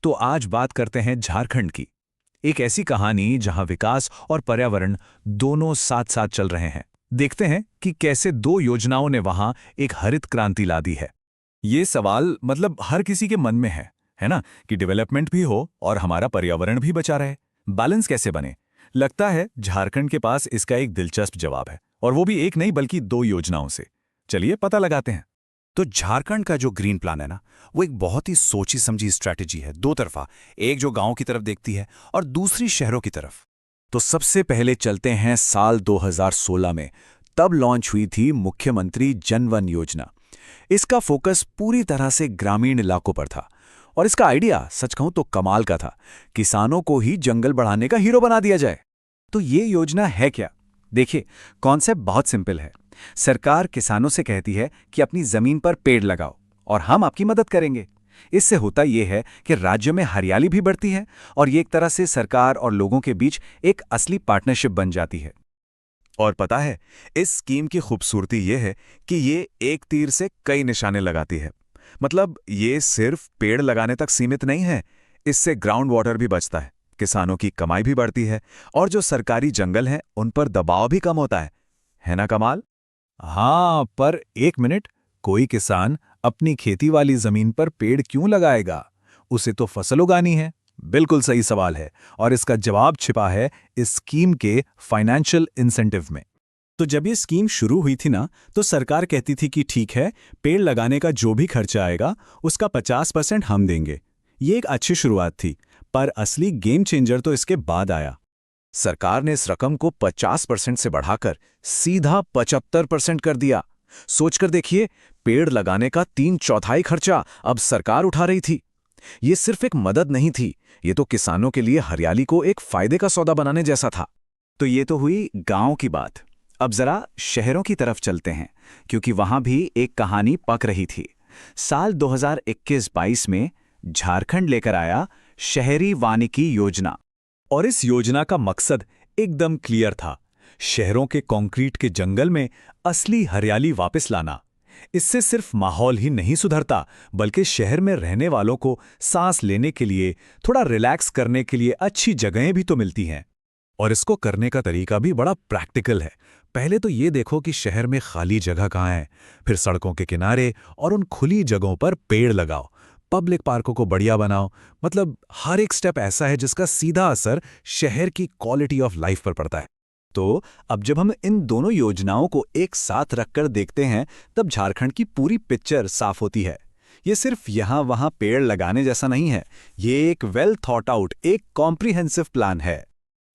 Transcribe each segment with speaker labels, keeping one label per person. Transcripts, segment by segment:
Speaker 1: तो आज बात करते हैं झारखंड की। एक ऐसी कहानी जहां विकास और पर्यावरण दोनों साथ साथ चल रहे हैं। देखते हैं कि कैसे दो योजनाओं ने वहां एक हरित क्रांति ला दी है। ये सवाल हर किसी के मन में है ना, कि डेवलपमेंट भी हो और हमारा पर्यावरण भी बचा रहे। बैलेंस कैसे बने? लगता है झारखंड के पास इसका एक दिलचस्प जवाब है, और वो भी एक नहीं बल्कि दो योजनाओं से। चलिए पता लगाते हैं।
Speaker 2: तो झारखंड का जो ग्रीन प्लान है ना, वो एक बहुत ही सोची समझी स्ट्रैटेजी है, दो तरफा, एक जो गांव की तरफ देखती है और दूसरी शहरों की तरफ।
Speaker 1: तो सबसे पहले चलते हैं साल 2016 में। तब लॉन्च हुई थी मुख्यमंत्री जन वन योजना। इसका फोकस पूरी तरह से ग्रामीण इलाकों पर था, और इसका आइडिया सच कहूं तो कमाल का था। किसानों को ही जंगल बढ़ाने का हीरो बना दिया जाए।
Speaker 3: तो ये योजना है क्या? देखिए, कॉन्सेप्ट बहुत सिंपल है। सरकार किसानों से कहती है कि अपनी जमीन पर पेड़ लगाओ और हम आपकी मदद करेंगे। इससे होता यह है कि राज्य में हरियाली भी बढ़ती है, और ये एक तरह से सरकार और लोगों के बीच एक असली पार्टनरशिप बन जाती है।
Speaker 1: और पता है, इस स्कीम की खूबसूरती यह है कि ये एक तीर से कई निशाने लगाती है। ये सिर्फ पेड़ लगाने तक सीमित नहीं है। इससे ग्राउंड वाटर भी बचता है, किसानों की कमाई भी बढ़ती है, और जो सरकारी जंगल हैं उन पर दबाव भी कम होता है ना कमाल? हाँ, पर एक मिनट, कोई किसान अपनी खेती वाली जमीन पर पेड़ क्यों लगाएगा? उसे तो फसल उगानी है। बिल्कुल सही सवाल है, और इसका जवाब छिपा है इस स्कीम के फाइनेंशियल इंसेंटिव में।
Speaker 3: तो जब ये स्कीम शुरू हुई थी ना, तो सरकार कहती थी कि ठीक है, पेड़ लगाने का जो भी खर्चा आएगा उसका 50% हम देंगे। ये एक अच्छी शुरुआत थी, पर असली गेम चेंजर तो इसके बाद आया।
Speaker 1: सरकार ने इस रकम को 50% से बढ़ाकर सीधा 75% कर दिया। सोचकर देखिए, पेड़ लगाने का 3/4 खर्चा अब सरकार उठा रही थी। ये सिर्फ एक मदद नहीं थी, ये तो किसानों के लिए हरियाली को एक फायदे का सौदा बनाने जैसा था।
Speaker 3: तो ये तो हुई गांव की बात। अब जरा शहरों की तरफ चलते हैं, क्योंकि वहां भी एक कहानी पक रही थी। साल 2021-22 में झारखंड लेकर आया शहरी वानिकी योजना।
Speaker 1: और इस योजना का मकसद एकदम क्लियर था, शहरों के कंक्रीट के जंगल में असली हरियाली वापस लाना। इससे सिर्फ माहौल ही नहीं सुधरता, बल्कि शहर में रहने वालों को सांस लेने के लिए, थोड़ा रिलैक्स करने के लिए अच्छी जगहें भी तो मिलती हैं। और इसको करने का तरीका भी बड़ा प्रैक्टिकल है। पहले तो ये देखो कि शहर में खाली जगह कहाँ है, फिर सड़कों के किनारे और उन खुली जगहों पर पेड़ लगाओ, पब्लिक पार्कों को बढ़िया बनाओ। हर एक स्टेप ऐसा है जिसका सीधा असर शहर की क्वालिटी ऑफ लाइफ पर पड़ता है।
Speaker 3: तो अब जब हम इन दोनों योजनाओं को एक साथ रखकर देखते हैं, तब झारखंड की पूरी पिक्चर साफ होती है। ये सिर्फ यहाँ वहाँ पेड़ लगाने जैसा नहीं है, ये एक वेल थॉट आउट, एक कॉम्प्रिहेंसिव प्लान है।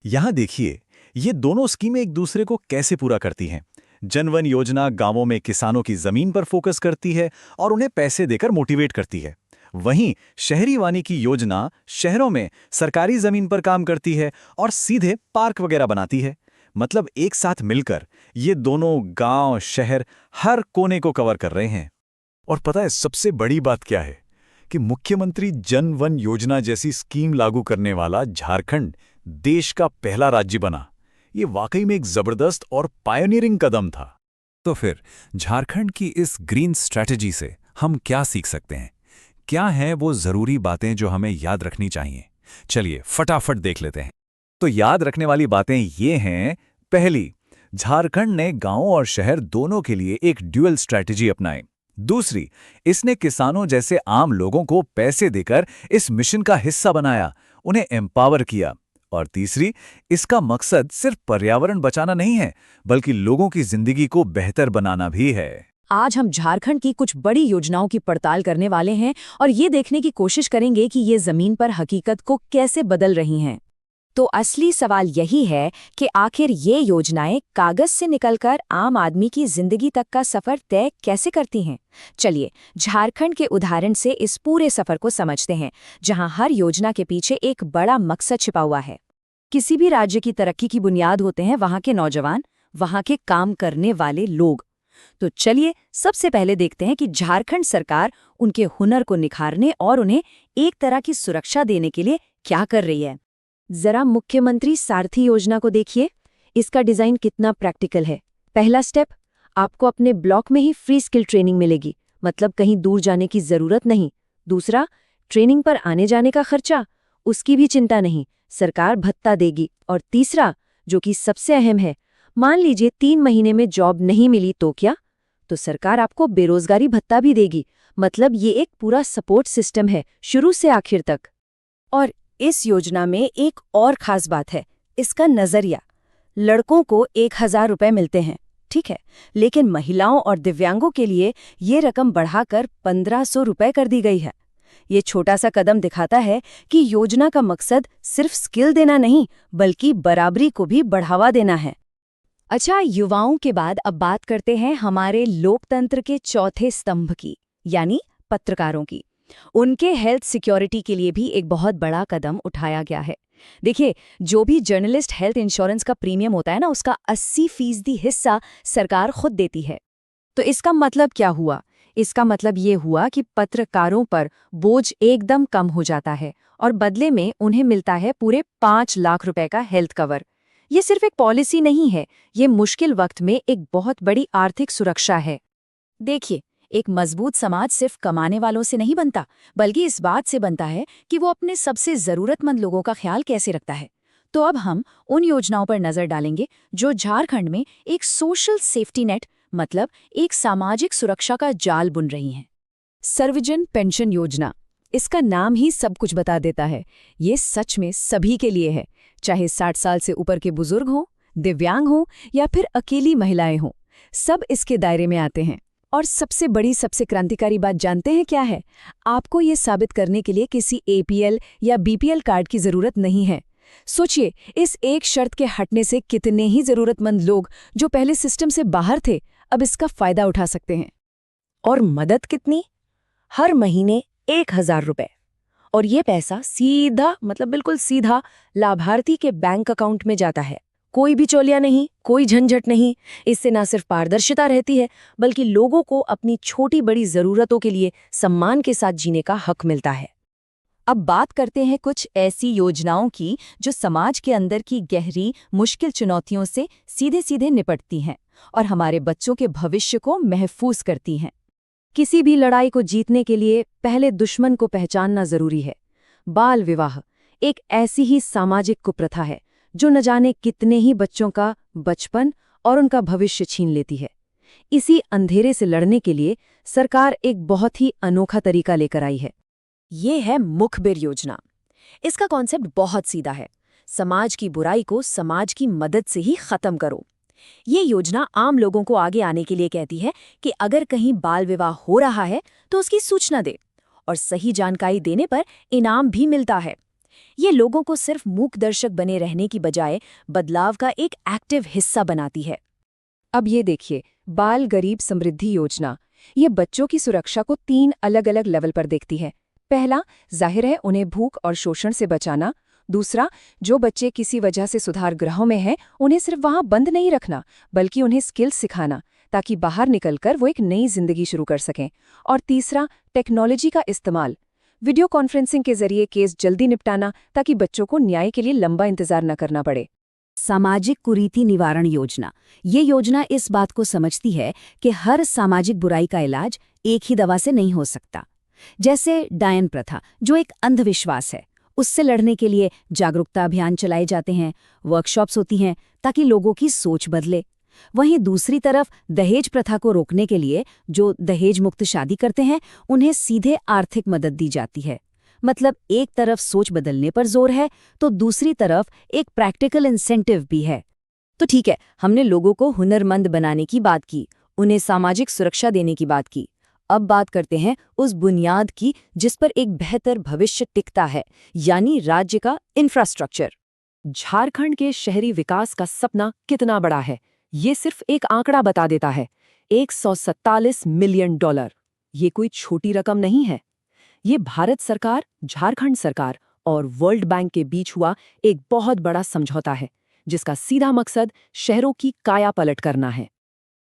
Speaker 3: यहाँ देखिए, ये दोनों स्कीमें एक दूसरे को कैसे पूरा करती हैं। जनवन योजना गांवों में किसानों की जमीन पर फोकस करती है और उन्हें पैसे देकर मोटिवेट करती है। वहीं शहरी वानिकी योजना शहरों में सरकारी जमीन पर काम करती है और सीधे पार्क वगैरह बनाती है। एक साथ मिलकर ये दोनों गांव, शहर, हर कोने को कवर कर रहे हैं।
Speaker 1: और पता है सबसे बड़ी बात क्या है? कि मुख्यमंत्री जन वन योजना जैसी स्कीम लागू करने वाला झारखंड देश का पहला राज्य बना। ये वाकई में एक जबरदस्त और पायनियरिंग कदम था। तो फिर झारखंड की इस ग्रीन स्ट्रैटेजी से हम क्या सीख सकते हैं? क्या हैं वो जरूरी बातें जो हमें याद रखनी चाहिए? चलिए फटाफट देख लेते हैं।
Speaker 3: तो याद रखने वाली बातें ये हैं। पहली, झारखंड ने गांवों और शहर दोनों के लिए एक ड्यूअल स्ट्रैटेजी अपनाई। दूसरी, इसने किसानों जैसे आम लोगों को पैसे देकर इस मिशन का हिस्सा बनाया, उन्हें एम्पावर किया। और तीसरी, इसका मकसद सिर्फ पर्यावरण बचाना नहीं है, बल्कि लोगों की जिंदगी को बेहतर बनाना भी है।
Speaker 4: आज हम झारखंड की कुछ बड़ी योजनाओं की पड़ताल करने वाले हैं और ये देखने की कोशिश करेंगे कि ये जमीन पर हकीकत को कैसे बदल रही हैं। तो असली सवाल यही है कि आखिर ये योजनाएं कागज से निकलकर आम आदमी की जिंदगी तक का सफर तय कैसे करती हैं। चलिए झारखंड के उदाहरण से इस पूरे सफर को समझते हैं, जहां हर योजना के पीछे एक बड़ा मकसद छिपा हुआ है। किसी भी राज्य की तरक्की की बुनियाद होते हैं वहां के नौजवान, वहां के काम करने वाले लोग। तो चलिए सबसे पहले देखते हैं कि झारखंड सरकार उनके हुनर को निखारने और उन्हें एक तरह की सुरक्षा देने के लिए क्या कर रही है। जरा मुख्यमंत्री सारथी योजना को देखिए, इसका डिजाइन कितना प्रैक्टिकल है। पहला स्टेप, आपको अपने ब्लॉक में ही फ्री स्किल ट्रेनिंग मिलेगी, कहीं दूर जाने की जरूरत नहीं। दूसरा, ट्रेनिंग पर आने जाने का खर्चा, उसकी भी चिंता नहीं, सरकार भत्ता देगी। और तीसरा, जो कि सबसे अहम है, मान लीजिए 3 महीने में जॉब नहीं मिली तो क्या? तो सरकार आपको बेरोजगारी भत्ता भी देगी। मतलब ये एक पूरा सपोर्ट सिस्टम है, शुरू से आखिर तक। और इस योजना में एक और खास बात है, इसका नजरिया। लड़कों को 1000 रुपए मिलते हैं, ठीक है, लेकिन महिलाओं और दिव्यांगों के लिए ये रकम बढ़ाकर 1500 रुपए कर दी गई है। ये छोटा सा कदम दिखाता है कि योजना का मकसद सिर्फ स्किल देना नहीं, बल्कि बराबरी को भी बढ़ावा देना है। अच्छा, युवाओं के बाद अब बात करते हैं हमारे लोकतंत्र के चौथे स्तंभ की, यानी पत्रकारों की। उनके हेल्थ सिक्योरिटी के लिए भी एक बहुत बड़ा कदम उठाया गया है। देखिए, जो भी जर्नलिस्ट हेल्थ इंश्योरेंस का प्रीमियम होता है ना, उसका 80% हिस्सा सरकार खुद देती है। तो इसका मतलब क्या हुआ? इसका मतलब ये हुआ कि पत्रकारों पर बोझ एकदम कम हो जाता है और बदले में उन्हें मिलता है पूरे 5 लाख रुपए का हेल्थ कवर। ये सिर्फ एक पॉलिसी नहीं है, ये मुश्किल वक्त में एक बहुत बड़ी आर्थिक सुरक्षा है। देखिए, एक मजबूत समाज सिर्फ कमाने वालों से नहीं बनता, बल्कि इस बात से बनता है कि वो अपने सबसे जरूरतमंद लोगों का ख्याल कैसे रखता है। तो अब हम उन योजनाओं पर नजर डालेंगे जो झारखंड में एक सोशल सेफ्टी नेट, मतलब एक सामाजिक सुरक्षा का जाल बुन रही हैं। सर्वजन पेंशन योजना, इसका नाम ही सब कुछ बता देता है। ये सच में सभी के लिए है, चाहे 60 साल से ऊपर के बुजुर्ग हों, दिव्यांग हों या फिर अकेली महिलाएं हों, सब इसके दायरे में आते हैं। और सबसे बड़ी, सबसे क्रांतिकारी बात जानते हैं क्या है? आपको ये साबित करने के लिए किसी APL या BPL कार्ड की जरूरत नहीं है। सोचिए, इस एक शर्त के हटने से कितने ही जरूरतमंद लोग जो पहले सिस्टम से बाहर थे, अब इसका फायदा उठा सकते हैं। और मदद कितनी? हर महीने 1000 रुपए। और ये पैसा सीधा, मतलब बिल्कुल सीधा, लाभार्थी के बैंक अकाउंट में जाता है। कोई बिचौलिया नहीं, कोई झंझट नहीं। इससे ना सिर्फ पारदर्शिता रहती है, बल्कि लोगों को अपनी छोटी बड़ी जरूरतों के लिए सम्मान के साथ जीने का हक मिलता है। अब बात करते हैं कुछ ऐसी योजनाओं की जो समाज के अंदर की गहरी, मुश्किल चुनौतियों से सीधे सीधे निपटती हैं और हमारे बच्चों के भविष्य को महफूज करती हैं। किसी भी लड़ाई को जीतने के लिए पहले दुश्मन को पहचानना जरूरी है। बाल विवाह एक ऐसी ही सामाजिक कुप्रथा है जो न जाने कितने ही बच्चों का बचपन और उनका भविष्य छीन लेती है। इसी अंधेरे से लड़ने के लिए सरकार एक बहुत ही अनोखा तरीका लेकर आई है। ये है मुखबिर योजना। इसका कॉन्सेप्ट बहुत सीधा है। समाज की बुराई को समाज की मदद से ही खत्म करो। ये योजना आम लोगों को आगे आने के लिए कहती है कि अगर कहीं बाल विवाह हो रहा है तो उसकी सूचना दे, और सही जानकारी देने पर इनाम भी मिलता है। ये लोगों को सिर्फ मूक दर्शक बने रहने की बजाय बदलाव का एक एक्टिव हिस्सा बनाती है। अब ये देखिए, बाल गरीब समृद्धि योजना, ये बच्चों की सुरक्षा को 3 अलग-अलग लेवल पर देखती है। पहला, जाहिर है, उन्हें भूख और शोषण से बचाना। दूसरा, जो बच्चे किसी वजह से सुधार गृहों में हैं, उन्हें सिर्फ वहां बंद नहीं रखना, बल्कि उन्हें स्किल्स सिखाना, ताकि बाहर निकलकर वो एक नई जिंदगी शुरू कर सकें। और तीसरा, टेक्नोलॉजी का इस्तेमाल, वीडियो कॉन्फ्रेंसिंग के जरिए केस जल्दी निपटाना, ताकि बच्चों को न्याय के लिए लंबा इंतजार न करना पड़े। सामाजिक कुरीति निवारण योजना, ये योजना इस बात को समझती है कि हर सामाजिक बुराई का इलाज एक ही दवा से नहीं हो सकता। जैसे डायन प्रथा, जो एक अंधविश्वास है, उससे लड़ने के लिए जागरूकता अभियान चलाए जाते हैं, वर्कशॉप्स होती हैं ताकि लोगों की सोच बदले। वहीं दूसरी तरफ दहेज प्रथा को रोकने के लिए जो दहेज मुक्त शादी करते हैं, उन्हें सीधे आर्थिक मदद दी जाती है। मतलब एक तरफ सोच बदलने पर जोर है तो दूसरी तरफ एक प्रैक्टिकल इंसेंटिव भी है। तो ठीक है, हमने लोगों को हुनरमंद बनाने की बात की, उन्हें सामाजिक सुरक्षा देने की बात की। अब बात करते हैं उस बुनियाद की जिस पर एक बेहतर भविष्य टिकता है, यानी राज्य का इंफ्रास्ट्रक्चर। झारखंड के शहरी विकास का सपना कितना बड़ा है, ये सिर्फ एक आंकड़ा बता देता है। $147 मिलियन। ये कोई छोटी रकम नहीं है। ये भारत सरकार, झारखंड सरकार और वर्ल्ड बैंक के बीच हुआ एक बहुत बड़ा समझौता है, जिसका सीधा मकसद शहरों की काया पलट करना है।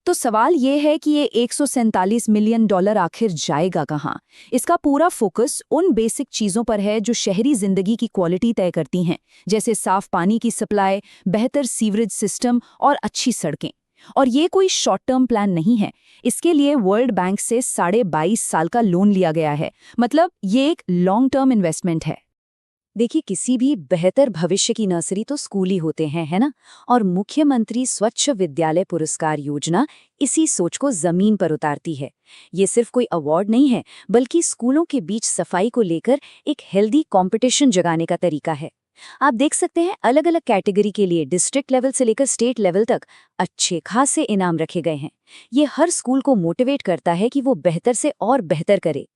Speaker 4: तो सवाल ये है कि ये $147 मिलियन आखिर जाएगा कहाँ? इसका पूरा फोकस उन बेसिक चीज़ों पर है जो शहरी जिंदगी की क्वालिटी तय करती हैं, जैसे साफ पानी की सप्लाई, बेहतर सीवरेज सिस्टम और अच्छी सड़कें। और ये कोई शॉर्ट टर्म प्लान नहीं है। इसके लिए वर्ल्ड बैंक से 22.5 साल का लोन लिया गया है। मतलब ये एक लॉन्ग टर्म इन्वेस्टमेंट है। देखिए, किसी भी बेहतर भविष्य की नर्सरी तो स्कूल ही होते हैं, है ना? और मुख्यमंत्री स्वच्छ विद्यालय पुरस्कार योजना इसी सोच को जमीन पर उतारती है। ये सिर्फ कोई अवार्ड नहीं है, बल्कि स्कूलों के बीच सफाई को लेकर एक हेल्दी कंपटीशन जगाने का तरीका है। आप देख सकते हैं, अलग अलग कैटेगरी के लिए डिस्ट्रिक्ट लेवल से लेकर स्टेट लेवल तक अच्छे खासे इनाम रखे गए हैं। ये हर स्कूल को मोटिवेट करता है कि वो बेहतर से और बेहतर करे।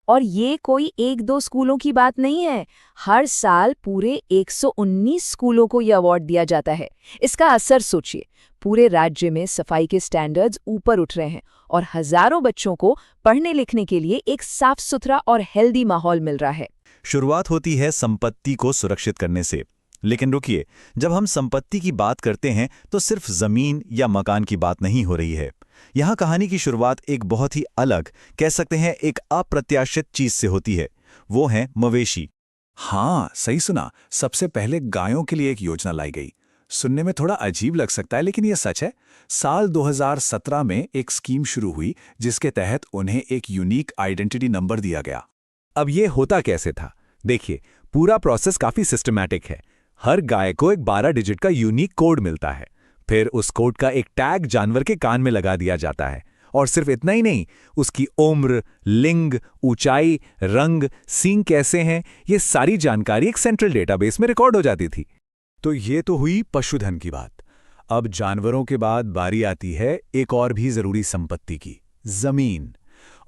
Speaker 4: और ये कोई 1-2 स्कूलों की बात नहीं है। हर साल पूरे 119 स्कूलों को ये अवार्ड दिया जाता है। इसका असर सोचिए, पूरे राज्य में सफाई के स्टैंडर्ड्स ऊपर उठ रहे हैं और हजारों बच्चों को पढ़ने लिखने के लिए एक साफ सुथरा और हेल्दी माहौल मिल रहा है।
Speaker 3: शुरुआत होती है संपत्ति को सुरक्षित करने से। लेकिन रुकिए, जब हम संपत्ति की बात करते हैं तो सिर्फ जमीन या मकान की बात नहीं हो रही है। यहाँ कहानी की शुरुआत एक बहुत ही अलग, कह सकते हैं एक अप्रत्याशित चीज से होती है। वो है मवेशी।
Speaker 2: हाँ, सही सुना। सबसे पहले गायों के लिए एक योजना लाई गई। सुनने में थोड़ा अजीब लग सकता है, लेकिन यह सच है। साल 2017 में एक स्कीम शुरू हुई जिसके तहत उन्हें एक यूनिक आइडेंटिटी नंबर दिया गया।
Speaker 3: अब ये होता कैसे था? देखिए, पूरा प्रोसेस काफी सिस्टमैटिक है। हर गाय को एक 12 डिजिट का यूनिक कोड मिलता है। फिर उस कोड का एक टैग जानवर के कान में लगा दिया जाता है। और सिर्फ इतना ही नहीं, उसकी उम्र, लिंग, ऊंचाई, रंग, सींग कैसे हैं, ये सारी जानकारी एक सेंट्रल डेटाबेस में रिकॉर्ड हो जाती थी। तो ये तो हुई पशुधन की बात। अब जानवरों के बाद बारी आती है एक और भी जरूरी संपत्ति की, जमीन।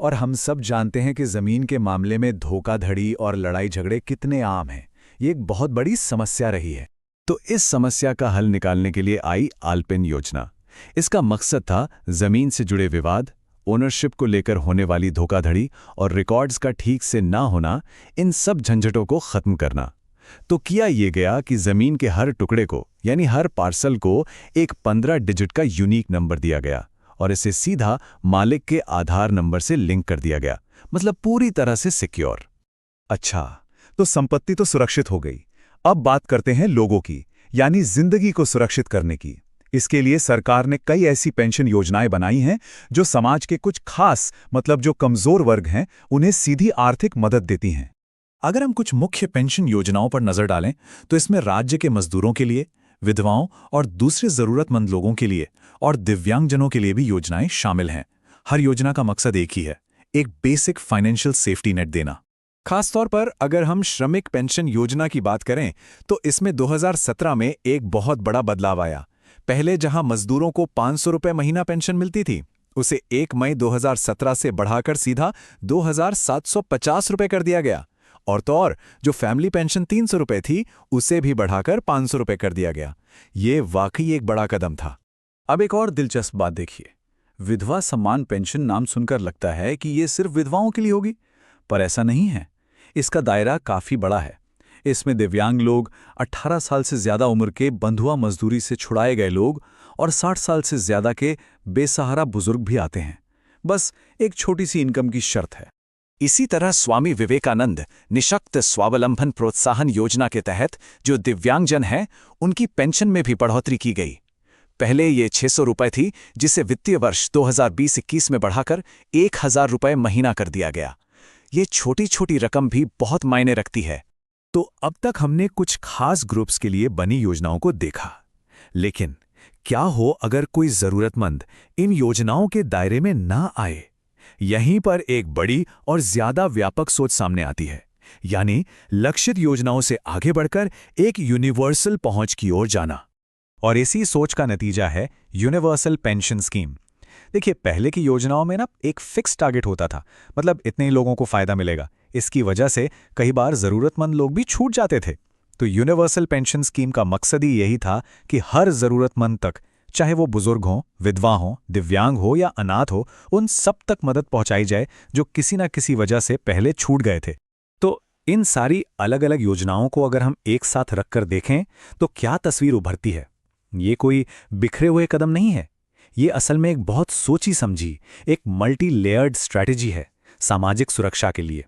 Speaker 3: और हम सब जानते हैं कि जमीन के मामले में धोखाधड़ी और लड़ाई झगड़े कितने आम हैं। ये एक बहुत बड़ी समस्या रही है। तो इस समस्या का हल निकालने के लिए आई आल्पिन योजना। इसका मकसद था जमीन से जुड़े विवाद, ओनरशिप को लेकर होने वाली धोखाधड़ी और रिकॉर्ड्स का ठीक से ना होना, इन सब झंझटों को खत्म करना। तो किया ये गया कि जमीन के हर टुकड़े को, यानी हर पार्सल को, एक 15 डिजिट का यूनिक नंबर दिया गया और इसे सीधा मालिक के आधार नंबर से लिंक कर दिया गया। मतलब पूरी तरह से सिक्योर।
Speaker 1: अच्छा, तो संपत्ति तो सुरक्षित हो गई। अब बात करते हैं लोगों की, यानी जिंदगी को सुरक्षित करने की। इसके लिए सरकार ने कई ऐसी पेंशन योजनाएं बनाई हैं जो समाज के कुछ खास, मतलब जो कमजोर वर्ग हैं, उन्हें सीधी आर्थिक मदद देती हैं।
Speaker 2: अगर हम कुछ मुख्य पेंशन योजनाओं पर नजर डालें तो इसमें राज्य के मजदूरों के लिए, विधवाओं और दूसरे जरूरतमंद लोगों के लिए और दिव्यांगजनों के लिए भी योजनाएं शामिल हैं। हर योजना का मकसद एक ही है, एक बेसिक फाइनेंशियल सेफ्टी नेट देना।
Speaker 3: खासतौर पर अगर हम श्रमिक पेंशन योजना की बात करें तो इसमें 2017 में एक बहुत बड़ा बदलाव आया। पहले जहां मजदूरों को 500 रुपये महीना पेंशन मिलती थी, उसे 1 मई 2017 से बढ़ाकर सीधा 2750 रुपये कर दिया गया। और तो और, जो फैमिली पेंशन 300 रुपये थी, उसे भी बढ़ाकर 500 रुपये कर दिया गया। ये वाकई एक बड़ा कदम था।
Speaker 1: अब एक और दिलचस्प बात देखिए। विधवा सम्मान पेंशन नाम सुनकर लगता है कि ये सिर्फ विधवाओं के लिए होगी, पर ऐसा नहीं है। इसका दायरा काफी बड़ा है। इसमें दिव्यांग लोग, 18 साल से ज्यादा उम्र के बंधुआ मजदूरी से छुड़ाए गए लोग और 60 साल से ज्यादा के बेसहारा बुजुर्ग भी आते हैं। बस एक छोटी सी इनकम की शर्त है।
Speaker 2: इसी तरह स्वामी विवेकानंद निःशक्त स्वावलंबन प्रोत्साहन योजना के तहत जो दिव्यांगजन हैं, उनकी पेंशन में भी बढ़ोतरी की गई। पहले ये 600 रुपये थी, जिसे वित्तीय वर्ष 2020-21 में बढ़ाकर 1000 रुपये महीना कर दिया गया। ये छोटी छोटी रकम भी बहुत मायने रखती है।
Speaker 1: तो अब तक हमने कुछ खास ग्रुप्स के लिए बनी योजनाओं को देखा, लेकिन क्या हो अगर कोई जरूरतमंद इन योजनाओं के दायरे में ना आए? यहीं पर एक बड़ी और ज्यादा व्यापक सोच सामने आती है, यानी लक्षित योजनाओं से आगे बढ़कर एक यूनिवर्सल पहुंच की ओर जाना। और इसी सोच का नतीजा है यूनिवर्सल पेंशन स्कीम। देखिए, पहले की योजनाओं में एक फिक्स टारगेट होता था, मतलब इतने ही लोगों को फायदा मिलेगा। इसकी वजह से कई बार जरूरतमंद लोग भी छूट जाते थे। तो यूनिवर्सल पेंशन स्कीम का मकसद ही यही था कि हर जरूरतमंद तक, चाहे वो बुजुर्ग हो, विधवा हो, दिव्यांग हो या अनाथ हो, उन सब तक मदद पहुंचाई जाए जो किसी न किसी वजह से पहले छूट गए थे। तो इन सारी अलग अलग योजनाओं को अगर हम एक साथ रखकर देखें तो क्या तस्वीर उभरती है? ये कोई बिखरे हुए कदम नहीं है। ये असल में एक बहुत सोची समझी, एक मल्टी लेयर्ड स्ट्रैटेजी है सामाजिक सुरक्षा के लिए।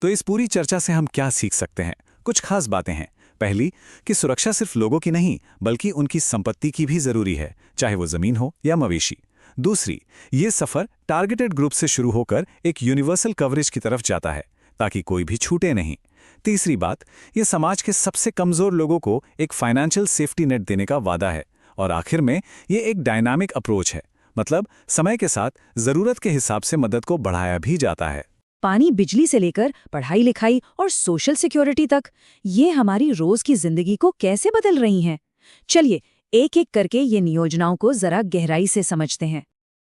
Speaker 1: तो इस पूरी चर्चा से हम क्या सीख सकते हैं? कुछ खास बातें हैं। पहली कि सुरक्षा सिर्फ लोगों की नहीं बल्कि उनकी संपत्ति की भी जरूरी है, चाहे वो जमीन हो या मवेशी। दूसरी, ये सफर टारगेटेड ग्रुप से शुरू होकर एक यूनिवर्सल कवरेज की तरफ जाता है ताकि कोई भी छूटे नहीं। तीसरी बात, ये समाज के सबसे कमजोर लोगों को एक फाइनेंशियल सेफ्टी नेट देने का वादा है। और आखिर में ये एक डायनामिक अप्रोच है, मतलब समय के साथ जरूरत के हिसाब से मदद को बढ़ाया भी जाता है।
Speaker 4: पानी, बिजली से लेकर पढ़ाई लिखाई और सोशल सिक्योरिटी तक, ये हमारी रोज की जिंदगी को कैसे बदल रही हैं? चलिए एक एक करके ये योजनाओं को जरा गहराई से समझते हैं।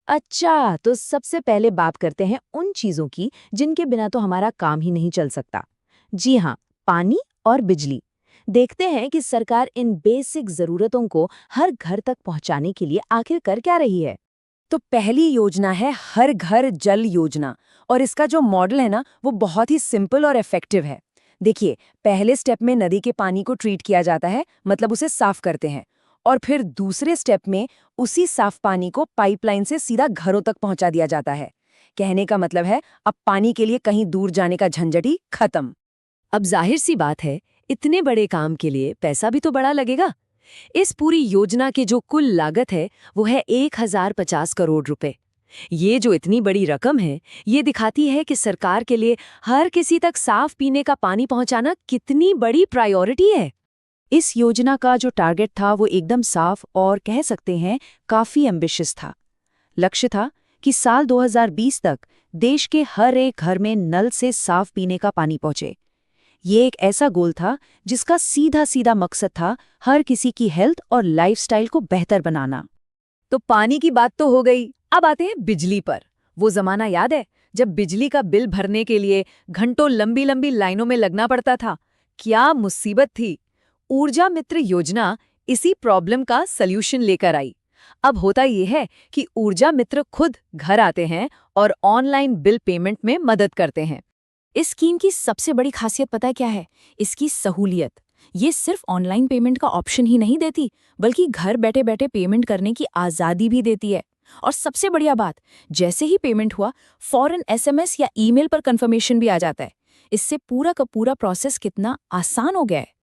Speaker 4: अच्छा, तो सबसे पहले बात करते हैं उन चीजों की जिनके बिना तो हमारा काम ही नहीं चल सकता। जी हाँ, पानी और बिजली। देखते हैं कि सरकार इन बेसिक जरूरतों को हर घर तक पहुंचाने के लिए आखिर कर क्या रही है। तो पहली योजना है हर घर जल योजना, और इसका जो मॉडल है ना, वो बहुत ही सिंपल और इफेक्टिव है। देखिए, पहले स्टेप में नदी के पानी को ट्रीट किया जाता है, मतलब उसे साफ करते हैं, और फिर दूसरे स्टेप में उसी साफ पानी को पाइपलाइन से सीधा घरों तक पहुंचा दिया जाता है। कहने का मतलब है, अब पानी के लिए कहीं दूर जाने का झंझट ही खत्म। अब जाहिर सी बात है, इतने बड़े काम के लिए पैसा भी तो बड़ा लगेगा। इस पूरी योजना की जो कुल लागत है वो है 1050 करोड़ रुपए। ये जो इतनी बड़ी रकम है, ये दिखाती है कि सरकार के लिए हर किसी तक साफ पीने का पानी पहुंचाना कितनी बड़ी प्रायोरिटी है। इस योजना का जो टारगेट था वो एकदम साफ और कह सकते हैं काफी एम्बिशियस था। लक्ष्य था कि साल 2020 तक देश के हर एक घर में नल से साफ पीने का पानी पहुंचे। ये एक ऐसा गोल था जिसका सीधा सीधा मकसद था हर किसी की हेल्थ और लाइफस्टाइल को बेहतर बनाना। तो पानी की बात तो हो गई, अब आते हैं बिजली पर। वो जमाना याद है जब बिजली का बिल भरने के लिए घंटों लंबी लंबी लाइनों में लगना पड़ता था? क्या मुसीबत थी। ऊर्जा मित्र योजना इसी प्रॉब्लम का सल्यूशन लेकर आई। अब होता यह है कि ऊर्जा मित्र खुद घर आते हैं और ऑनलाइन बिल पेमेंट में मदद करते हैं। इस स्कीम की सबसे बड़ी खासियत पता है क्या है? इसकी सहूलियत। ये सिर्फ ऑनलाइन पेमेंट का ऑप्शन ही नहीं देती, बल्कि घर बैठे बैठे पेमेंट करने की आज़ादी भी देती है। और सबसे बढ़िया बात, जैसे ही पेमेंट हुआ, फौरन SMS या ईमेल पर कंफर्मेशन भी आ जाता है। इससे पूरा का पूरा प्रोसेस कितना आसान हो गया है।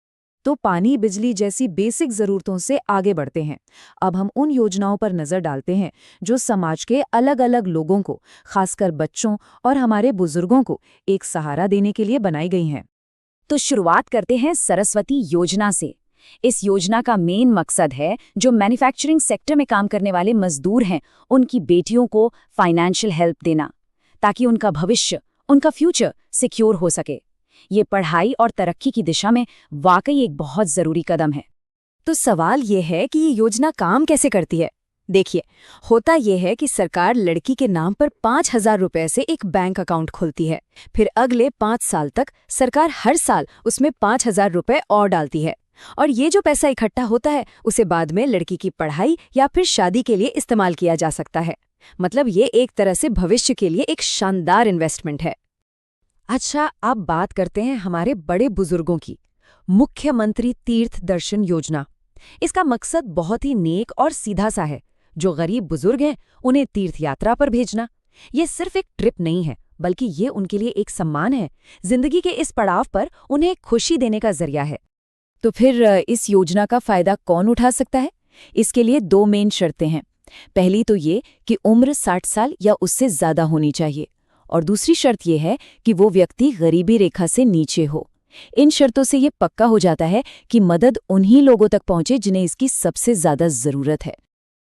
Speaker 4: तो पानी, बिजली जैसी बेसिक ज़रूरतों से आगे बढ़ते हैं। अब हम उन योजनाओं पर नज़र डालते हैं जो समाज के अलग अलग लोगों को, खासकर बच्चों और हमारे बुजुर्गों को एक सहारा देने के लिए बनाई गई हैं। तो शुरुआत करते हैं सरस्वती योजना से। इस योजना का मेन मकसद है जो मैन्युफैक्चरिंग सेक्टर में काम करने वाले मजदूर हैं, उनकी बेटियों को फाइनेंशियल हेल्प देना, ताकि उनका भविष्य, उनका फ्यूचर सिक्योर हो सके। ये पढ़ाई और तरक्की की दिशा में वाकई एक बहुत जरूरी कदम है। तो सवाल ये है कि ये योजना काम कैसे करती है? देखिए, होता यह है कि सरकार लड़की के नाम पर 5000 रुपए से एक बैंक अकाउंट खोलती है। फिर अगले 5 साल तक सरकार हर साल उसमें 5000 रुपए और डालती है, और ये जो पैसा इकट्ठा होता है उसे बाद में लड़की की पढ़ाई या फिर शादी के लिए इस्तेमाल किया जा सकता है। मतलब ये एक तरह से भविष्य के लिए एक शानदार इन्वेस्टमेंट है। अच्छा, अब बात करते हैं हमारे बड़े बुजुर्गों की। मुख्यमंत्री तीर्थ दर्शन योजना। इसका मकसद बहुत ही नेक और सीधा सा है। जो गरीब बुजुर्ग हैं उन्हें तीर्थ यात्रा पर भेजना। ये सिर्फ एक ट्रिप नहीं है, बल्कि ये उनके लिए एक सम्मान है। जिंदगी के इस पड़ाव पर उन्हें खुशी देने का जरिया है। तो फिर इस योजना का फायदा कौन उठा सकता है? इसके लिए 2 मेन शर्तें हैं। पहली तो ये कि उम्र 60 साल या उससे ज्यादा होनी चाहिए, और दूसरी शर्त यह है कि वो व्यक्ति गरीबी रेखा से नीचे हो। इन शर्तों से ये पक्का हो जाता है कि मदद उन्हीं लोगों तक पहुंचे जिन्हें इसकी सबसे ज्यादा जरूरत है।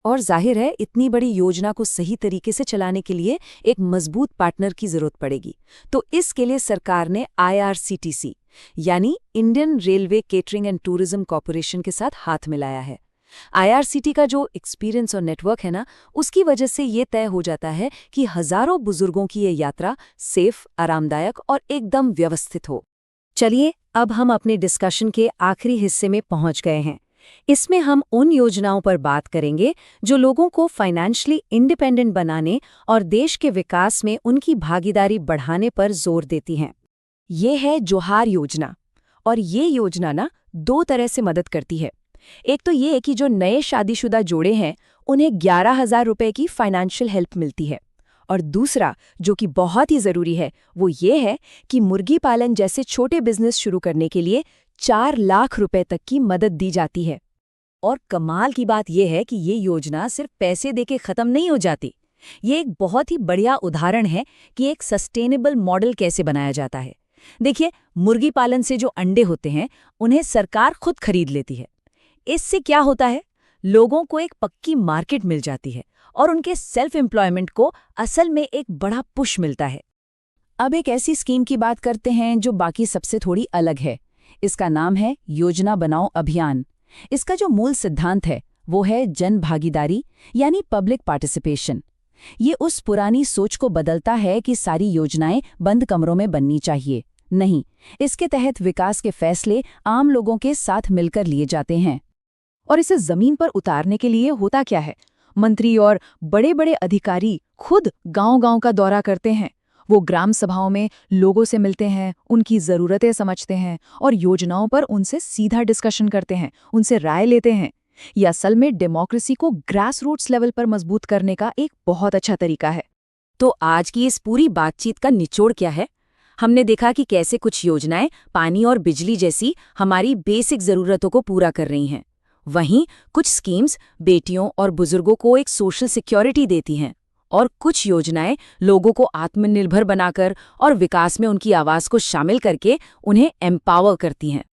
Speaker 4: और जाहिर है, इतनी बड़ी योजना को सही तरीके से चलाने के लिए एक मजबूत पार्टनर की जरूरत पड़ेगी। तो इसके लिए सरकार ने IRCTC यानी Indian railway catering and tourism corporation के साथ हाथ मिलाया है। IRCT का जो एक्सपीरियंस और नेटवर्क है ना, उसकी वजह से ये तय हो जाता है कि हजारों बुजुर्गों की ये यात्रा सेफ, आरामदायक और एकदम व्यवस्थित हो। चलिए, अब हम अपने डिस्कशन के आखिरी हिस्से में पहुंच गए हैं। इसमें हम उन योजनाओं पर बात करेंगे जो लोगों को फाइनेंशियली इंडिपेंडेंट बनाने और देश के विकास में उनकी भागीदारी बढ़ाने पर जोर देती हैं। ये है जोहार योजना, और ये योजना ना 2 तरह से मदद करती है। एक तो ये कि जो नए शादीशुदा जोड़े हैं उन्हें 11,000 रुपए की फाइनेंशियल हेल्प मिलती है, और दूसरा जो कि बहुत ही ज़रूरी है वो ये है कि मुर्गी पालन जैसे छोटे बिजनेस शुरू करने के लिए 4 लाख रुपए तक की मदद दी जाती है। और कमाल की बात यह है कि ये योजना सिर्फ पैसे देके खत्म नहीं हो जाती। ये एक बहुत ही बढ़िया उदाहरण है कि एक सस्टेनेबल मॉडल कैसे बनाया जाता है। देखिए, मुर्गी पालन से जो अंडे होते हैं उन्हें सरकार खुद खरीद लेती है। इससे क्या होता है, लोगों को एक पक्की मार्केट मिल जाती है और उनके सेल्फ एम्प्लॉयमेंट को असल में एक बड़ा पुश मिलता है। अब एक ऐसी स्कीम की बात करते हैं जो बाकी सबसे थोड़ी अलग है। इसका नाम है योजना बनाओ अभियान। इसका जो मूल सिद्धांत है वो है जन भागीदारी, यानी पब्लिक पार्टिसिपेशन। ये उस पुरानी सोच को बदलता है कि सारी योजनाएं बंद कमरों में बननी चाहिए। नहीं, इसके तहत विकास के फैसले आम लोगों के साथ मिलकर लिए जाते हैं। और इसे जमीन पर उतारने के लिए होता क्या है, मंत्री और बड़े बड़े अधिकारी खुद गांव-गांव का दौरा करते हैं। वो ग्राम सभाओं में लोगों से मिलते हैं, उनकी ज़रूरतें समझते हैं और योजनाओं पर उनसे सीधा डिस्कशन करते हैं, उनसे राय लेते हैं। ये असल में डेमोक्रेसी को ग्रास रूट्स लेवल पर मजबूत करने का एक बहुत अच्छा तरीका है। तो आज की इस पूरी बातचीत का निचोड़ क्या है? हमने देखा कि कैसे कुछ योजनाएं पानी और बिजली जैसी हमारी बेसिक ज़रूरतों को पूरा कर रही हैं। वहीं कुछ स्कीम्स बेटियों और बुजुर्गों को एक सोशल सिक्योरिटी देती हैं, और कुछ योजनाएं लोगों को आत्मनिर्भर बनाकर और विकास में उनकी आवाज़ को शामिल करके उन्हें एम्पावर करती हैं।